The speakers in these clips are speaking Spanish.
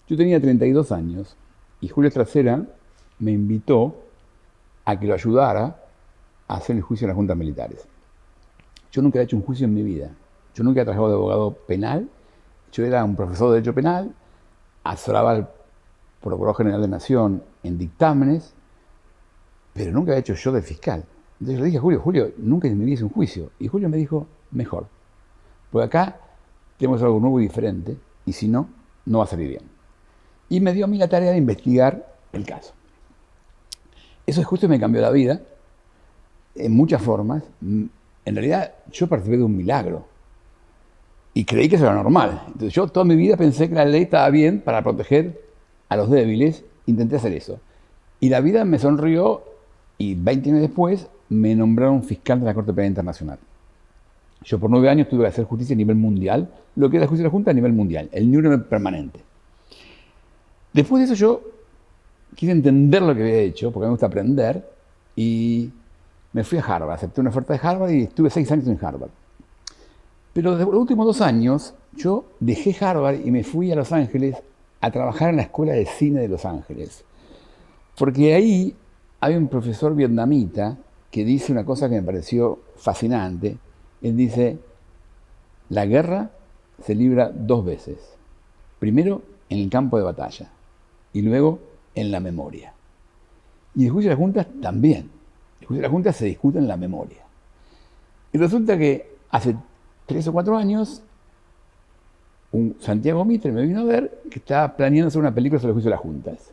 Yo tenía 32 años y Julio Trasera me invitó a que lo ayudara a hacer el juicio de las juntas militares. Yo nunca había hecho un juicio en mi vida. Yo nunca había trabajado de abogado penal. Yo era un profesor de Derecho Penal, asesoraba al Procurador General de Nación en dictámenes, pero nunca había hecho yo de fiscal. Entonces le dije a Julio, nunca en mi vida hice un juicio. Y Julio me dijo, mejor, porque acá tenemos algo nuevo y diferente, y si no, no va a salir bien. Y me dio a mí la tarea de investigar el caso. Eso es justo me cambió la vida, en muchas formas. En realidad, yo participé de un milagro. Y creí que eso era normal. Entonces yo toda mi vida pensé que la ley estaba bien para proteger a los débiles. Intenté hacer eso. Y la vida me sonrió y 20 años después me nombraron fiscal de la Corte Penal Internacional. Yo por 9 años tuve que hacer justicia a nivel mundial, lo que era el juicio de la Junta a nivel mundial, el Nuremberg permanente. Después de eso yo quise entender lo que había hecho, porque me gusta aprender, y me fui a Harvard, acepté una oferta de Harvard y estuve 6 años en Harvard. Pero desde los últimos 2 años yo dejé Harvard y me fui a Los Ángeles a trabajar en la Escuela de Cine de Los Ángeles. Porque ahí hay un profesor vietnamita que dice una cosa que me pareció fascinante. Él dice, la guerra se libra 2 veces. Primero en el campo de batalla y luego en la memoria. Y el juicio de las juntas también. El juicio de las juntas se discute en la memoria. Y resulta que hace 3 o 4 años, un Santiago Mitre me vino a ver que estaba planeando hacer una película sobre el juicio de las juntas.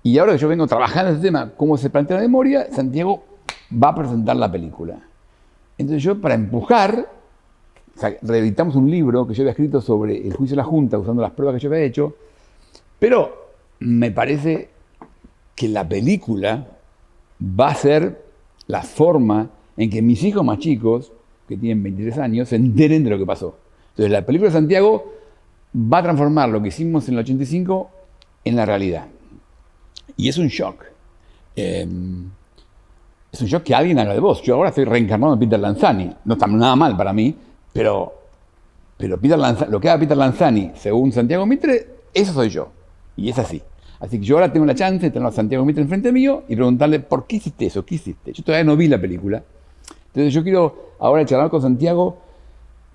Y ahora que yo vengo trabajando en este tema, cómo se plantea la memoria, Santiago va a presentar la película. Entonces yo, para empujar, o sea, reeditamos un libro que yo había escrito sobre el juicio de la Junta, usando las pruebas que yo había hecho, pero me parece que la película va a ser la forma en que mis hijos más chicos, que tienen 23 años, se enteren de lo que pasó. Entonces la película de Santiago va a transformar lo que hicimos en el 85 en la realidad. Y es un shock. Es un shock que alguien haga de vos. Yo ahora estoy reencarnado en Peter Lanzani. No está nada mal para mí, pero Peter Lanzani, lo que haga Peter Lanzani, según Santiago Mitre, eso soy yo. Y es así. Así que yo ahora tengo la chance de tener a Santiago Mitre enfrente mío y preguntarle, ¿por qué hiciste eso? ¿Qué hiciste? Yo todavía no vi la película. Entonces yo quiero ahora charlar con Santiago,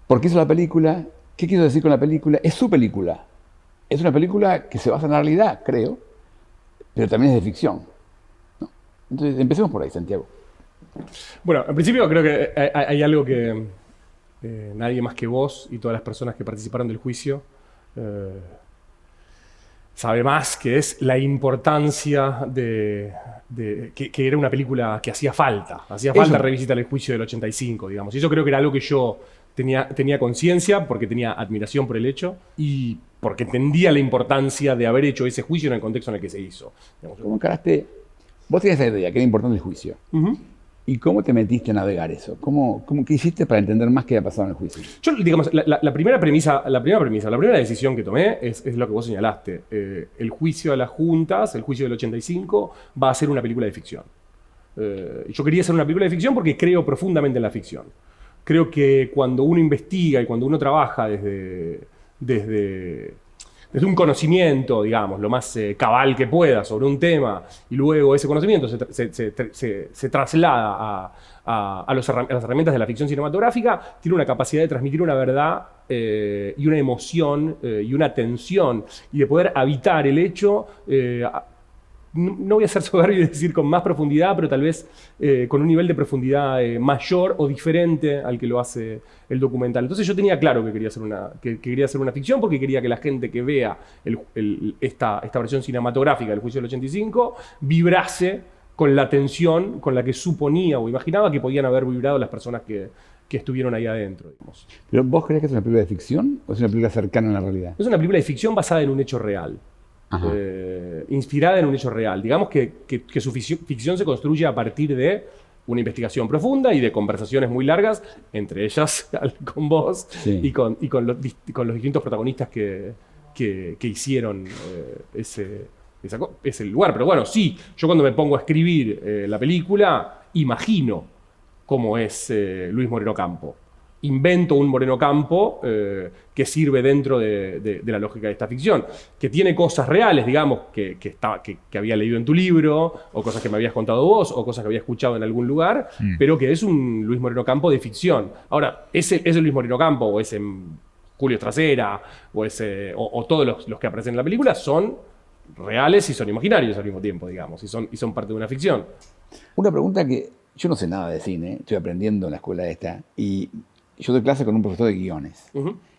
¿por qué hizo la película? ¿Qué quiso decir con la película? Es su película. Es una película que se basa en la realidad, creo, pero también es de ficción, ¿no? Entonces empecemos por ahí, Santiago. Bueno, en principio creo que hay algo que nadie más que vos y todas las personas que participaron del juicio sabe más, que es la importancia de que era una película que hacía falta. Hacía falta revisitar el juicio del 85, digamos. Y eso creo que era algo que yo tenía conciencia, porque tenía admiración por el hecho y porque entendía la importancia de haber hecho ese juicio en el contexto en el que se hizo. Digamos. ¿Cómo encaraste? Vos tenías esa idea, que era importante el juicio. ¿Y cómo te metiste a navegar eso? ¿Qué hiciste para entender más qué había pasado en el juicio? Yo, digamos, la primera decisión que tomé es lo que vos señalaste. El juicio a las juntas, el juicio del 85, va a ser una película de ficción. Yo quería hacer una película de ficción porque creo profundamente en la ficción. Creo que cuando uno investiga y cuando uno trabaja desde un conocimiento, digamos, lo más cabal que pueda sobre un tema, y luego ese conocimiento se traslada a las herramientas de la ficción cinematográfica, tiene una capacidad de transmitir una verdad y una emoción y una tensión, y de poder habitar el hecho. No voy a ser soberbio y decir con más profundidad, pero tal vez con un nivel de profundidad mayor o diferente al que lo hace el documental. Entonces yo tenía claro que quería hacer una ficción, porque quería que la gente que vea esta versión cinematográfica del juicio del 85 vibrase con la tensión con la que suponía o imaginaba que podían haber vibrado las personas que estuvieron ahí adentro. Digamos. ¿Pero vos crees que es una película de ficción o es una película cercana a la realidad? Es una película de ficción basada en un hecho real. Inspirada en un hecho real. Digamos que su ficción se construye a partir de una investigación profunda y de conversaciones muy largas, entre ellas con vos, sí, y con los distintos protagonistas que hicieron ese lugar. Pero bueno, sí, yo cuando me pongo a escribir la película, imagino cómo es Luis Moreno Campo. invento un Moreno Campo que sirve dentro de la lógica de esta ficción, que tiene cosas reales, digamos, que había leído en tu libro, o cosas que me habías contado vos, o cosas que había escuchado en algún lugar, pero que es un Luis Moreno Campo de ficción. Ahora, ese Luis Moreno Campo, o ese Julio Estracera, o todos los que aparecen en la película, son reales y son imaginarios al mismo tiempo, digamos, y son parte de una ficción. Una pregunta que yo no sé nada de cine, estoy aprendiendo en la escuela esta, y yo doy clase con un profesor de guiones,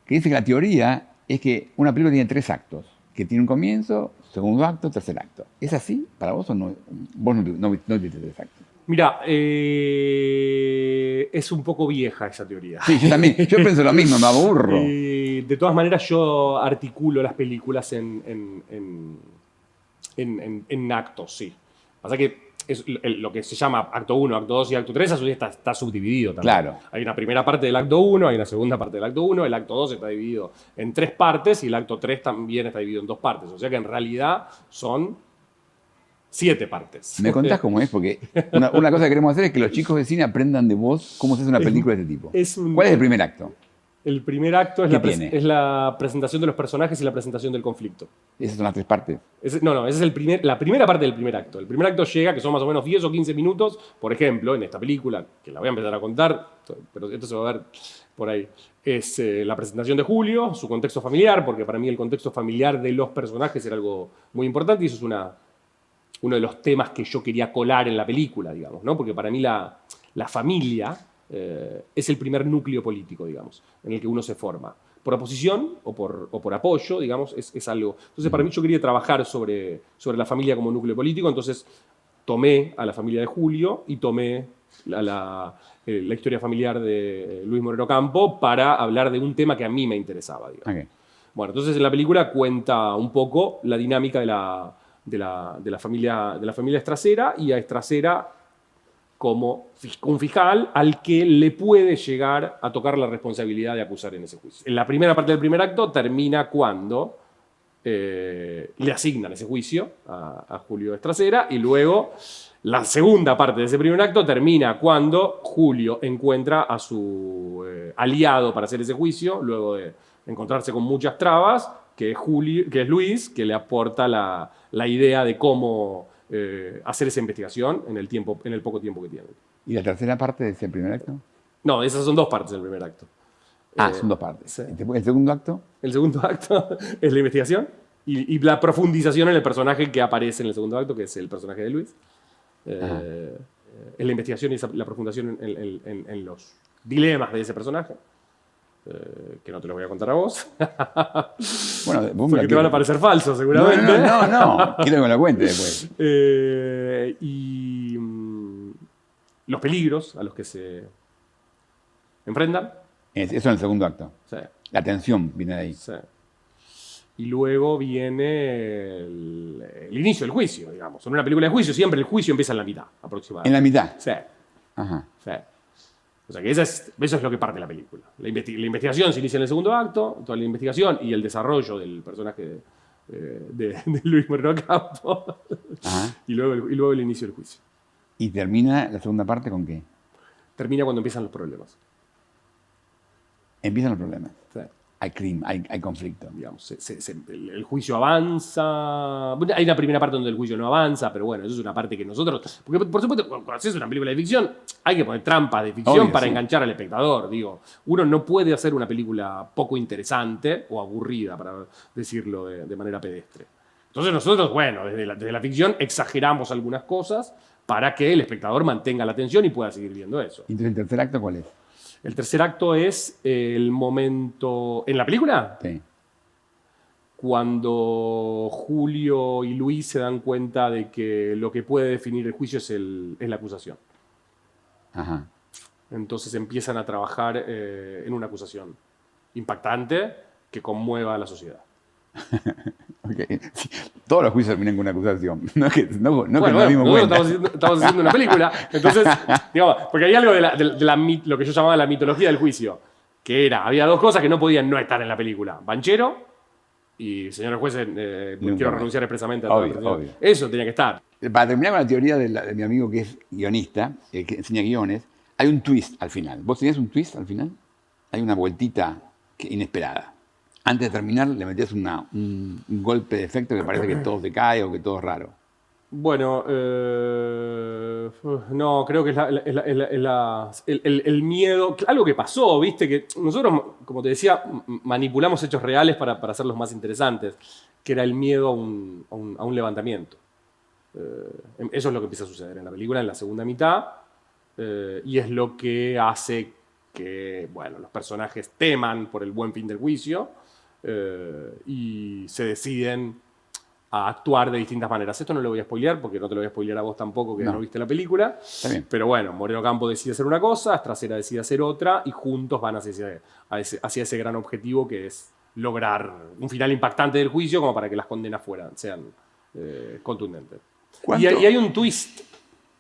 que dice que la teoría es que una película tiene 3 actos, que tiene un comienzo, segundo acto, tercer acto. ¿Es así para vos o no? Vos no viste 3 actos. Mira, es un poco vieja esa teoría. Sí, yo también. Yo pienso lo mismo, me aburro. De todas maneras, yo articulo las películas en actos, sí. Pasa que es lo que se llama acto 1, acto 2 y acto 3, a su vez está subdividido también. Claro. Hay una primera parte del acto 1, hay una segunda parte del acto 1, el acto 2 está dividido en 3 partes y el acto 3 también está dividido en 2 partes. O sea que en realidad son 7 partes. ¿Me contás cómo es? Porque una cosa que queremos hacer es que los chicos de cine aprendan de vos cómo se hace una película de este tipo. ¿Cuál es el primer acto? El primer acto es la presentación de los personajes y la presentación del conflicto. ¿Esas son las 3 partes? Esa es la primera parte del primer acto. El primer acto llega, que son más o menos 10 o 15 minutos, por ejemplo, en esta película, que la voy a empezar a contar, pero esto se va a ver por ahí. Es la presentación de Julio, su contexto familiar, porque para mí el contexto familiar de los personajes era algo muy importante y eso es uno de los temas que yo quería colar en la película, digamos, ¿no? Porque para mí la familia es el primer núcleo político, digamos, en el que uno se forma. Por oposición o por apoyo, digamos, es algo. Entonces, para mí yo quería trabajar sobre la familia como núcleo político, entonces tomé a la familia de Julio y tomé la historia familiar de Luis Moreno Campo para hablar de un tema que a mí me interesaba, digamos. Okay. Bueno, entonces en la película cuenta un poco la dinámica de la familia Estracera y a Estracera como un fiscal al que le puede llegar a tocar la responsabilidad de acusar en ese juicio. En la primera parte del primer acto termina cuando le asignan ese juicio a Julio Estracera y luego la segunda parte de ese primer acto termina cuando Julio encuentra a su aliado para hacer ese juicio, luego de encontrarse con muchas trabas, que es Luis, que le aporta la idea de cómo hacer esa investigación en el poco tiempo que tiene. ¿Y la tercera parte de ese primer acto? No, esas son 2 partes del primer acto. Son 2 partes. Sí. ¿El segundo acto? El segundo acto es la investigación y la profundización en el personaje que aparece en el segundo acto, que es el personaje de Luis. Es la investigación y la profundización en los dilemas de ese personaje. Que no te lo voy a contar a vos. Bueno, porque te van a parecer falsos, seguramente. No. Quiero que me lo cuente después. Y los peligros a los que se enfrentan. Eso en el segundo acto. Sí. La tensión viene de ahí. Sí. Y luego viene el inicio del juicio, digamos. En una película de juicio siempre el juicio empieza en la mitad, aproximadamente. ¿En la mitad? Sí. Ajá. Sí. O sea que eso es lo que parte de la película. La investigación se inicia en el segundo acto, toda la investigación y el desarrollo del personaje de Luis Moreno Campo. Y luego el inicio del juicio. ¿Y termina la segunda parte con qué? Termina cuando empiezan los problemas. Empiezan los problemas. Sí. Hay conflicto. Digamos, el juicio avanza. Bueno, hay una primera parte donde el juicio no avanza, pero bueno, eso es una parte que nosotros. Porque, por supuesto, cuando haces una película de ficción, hay que poner trampas de ficción para enganchar al espectador. Digo, uno no puede hacer una película poco interesante o aburrida, para decirlo de manera pedestre. Entonces, nosotros, bueno, desde la ficción exageramos algunas cosas para que el espectador mantenga la atención y pueda seguir viendo eso. Entonces, ¿el tercer acto cuál es? El tercer acto es el momento... ¿En la película? Sí. Cuando Julio y Luis se dan cuenta de que lo que puede definir el juicio es la acusación. Ajá. Entonces empiezan a trabajar en una acusación impactante que conmueva a la sociedad. Okay. Sí, todos los juicios terminan con una acusación. No que nos Bueno, dimos cuenta. estamos haciendo una película. Entonces, digamos, porque hay algo de lo que yo llamaba la mitología del juicio, que había 2 cosas que no podían no estar en la película. Banchero y, señores jueces, quiero renunciar expresamente a todo. Obvio. Eso tenía que estar. Para terminar con la teoría de mi amigo que es guionista, que enseña guiones, hay un twist al final. ¿Vos tenías un twist al final? hay una vueltita inesperada. Antes de terminar, le metías un golpe de efecto que parece que todo te cae o que todo es raro. Bueno, no, creo que el miedo, algo que pasó, viste, que nosotros, como te decía, manipulamos hechos reales para hacerlos más interesantes, que era el miedo a un levantamiento. Eso es lo que empieza a suceder en la película, en la segunda mitad, y es lo que hace que, bueno, los personajes teman por el buen fin del juicio y se deciden a actuar de distintas maneras. Esto no lo voy a spoilear porque no te lo voy a spoilear a vos tampoco, que no viste la película. Está bien. Pero bueno, Moreno Campo decide hacer una cosa, Estracera decide hacer otra y juntos van hacia ese gran objetivo que es lograr un final impactante del juicio como para que las condenas sean contundentes. Y hay un twist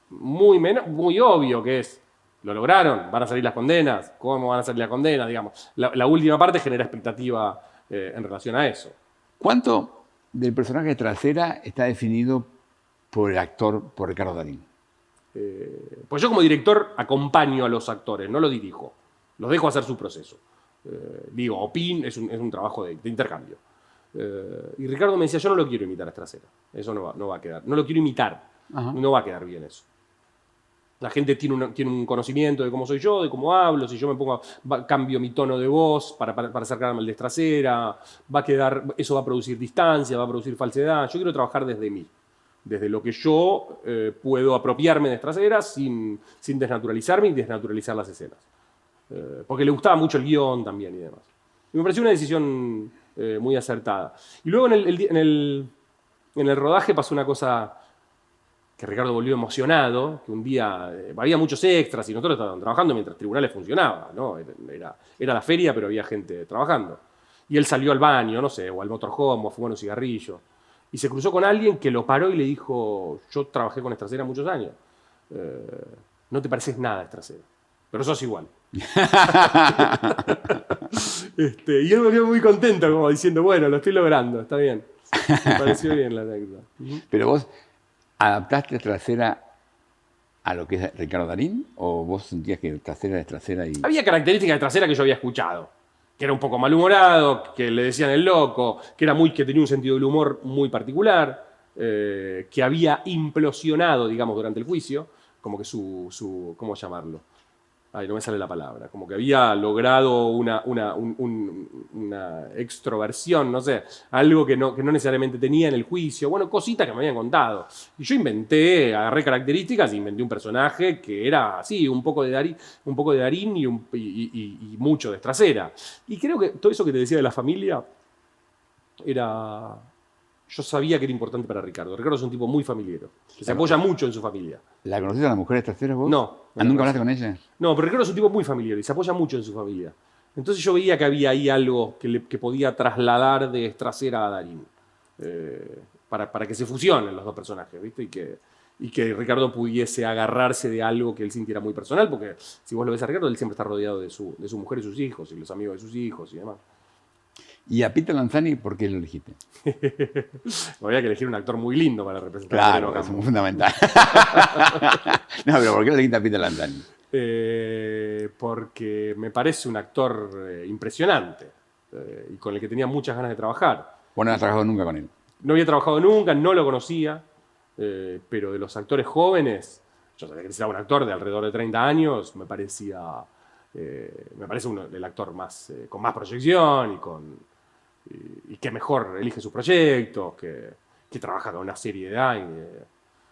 muy obvio que es, lo lograron, van a salir las condenas, ¿cómo van a salir las condenas? Digamos, la última parte genera expectativa en relación a eso. ¿Cuánto del personaje de Trasera está definido por el actor, por Ricardo Darín? Pues yo como director acompaño a los actores, no los dirijo, los dejo hacer su proceso. Digo, es un trabajo de intercambio. Y Ricardo me decía, yo no lo quiero imitar a Estracera, eso no va a quedar, no lo quiero imitar, no va a quedar bien eso. La gente tiene un conocimiento de cómo soy yo, de cómo hablo, si yo me pongo, cambio mi tono de voz para acercarme al de Estracera, eso va a producir distancia, va a producir falsedad. Yo quiero trabajar desde mí, desde lo que yo puedo apropiarme de Estracera sin desnaturalizarme y desnaturalizar las escenas. Porque le gustaba mucho el guión también y demás. Y me pareció una decisión muy acertada. Y luego en el rodaje pasó una cosa que Ricardo volvió emocionado, que un día había muchos extras y nosotros estábamos trabajando mientras Tribunales funcionaba, ¿no? Era la feria, pero había gente trabajando. Y él salió al baño, no sé, o al motorhome, o a fumar un cigarrillo. Y se cruzó con alguien que lo paró y le dijo, yo trabajé con Estracera muchos años. No te pareces nada a Estracera, pero sos igual. Y él volvió muy contento, como diciendo, bueno, lo estoy logrando, está bien. Me pareció bien la anécdota. Pero vos, ¿adaptaste Trasera a lo que es Ricardo Darín? ¿O vos sentías que Trasera es Trasera y...? Había características de Trasera que yo había escuchado. Que era un poco malhumorado, que le decían el loco, que tenía un sentido del humor muy particular, que había implosionado, digamos, durante el juicio, como que ¿cómo llamarlo? Ay, no me sale la palabra. Como que había logrado una extroversión, no sé, algo que no necesariamente tenía en el juicio. Bueno, cositas que me habían contado. Y yo agarré características e inventé un personaje que era, sí, un poco de Darín y mucho de Estracera. Y creo que todo eso que te decía de la familia era... Yo sabía que era importante para Ricardo. Ricardo es un tipo muy familiero, que se apoya mucho en su familia. ¿La conociste a la mujer de Estracera vos? No. ¿Nunca hablaste con ella? No, pero Ricardo es un tipo muy familiar y se apoya mucho en su familia. Entonces yo veía que había ahí algo que podía trasladar de Estracera a Darín. Para que se fusionen los dos personajes, ¿viste? Y que Ricardo pudiese agarrarse de algo que él sintiera muy personal, porque si vos lo ves a Ricardo, él siempre está rodeado de su mujer y sus hijos, y los amigos de sus hijos y demás. ¿Y a Peter Lanzani por qué lo elegiste? Había que elegir un actor muy lindo para representar a Claro, eso es fundamental. No, pero ¿por qué lo elegiste a Peter Lanzani? Porque me parece un actor impresionante y con el que tenía muchas ganas de trabajar. Vos no has trabajado nunca con él. No había trabajado nunca, no lo conocía, pero de los actores jóvenes, yo sabía que necesitaba un actor de alrededor de 30 años, me parece el actor con más proyección y que mejor elige sus proyectos, que trabaja con una seriedad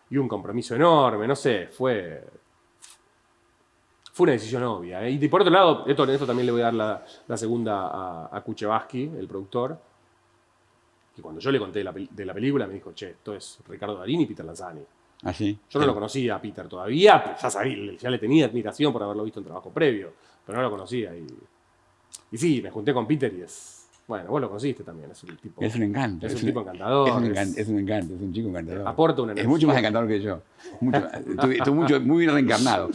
y un compromiso enorme, no sé, fue una decisión obvia. Y por otro lado, esto también le voy a dar la segunda a Kuchevaski, el productor, que cuando yo le conté de la película me dijo, che, esto es Ricardo Darín y Peter Lanzani. ¿Ah, sí? Yo no lo conocía a Peter todavía, ya le tenía admiración por haberlo visto en trabajo previo, pero no lo conocía. Y sí, me junté con Peter y bueno, vos lo conociste también, es un tipo... Es un encanto. Es un tipo encantador. Es un encanto, es un chico encantador. Aporta una energía. Es mucho más encantador que yo. Estuvo muy bien reencarnado.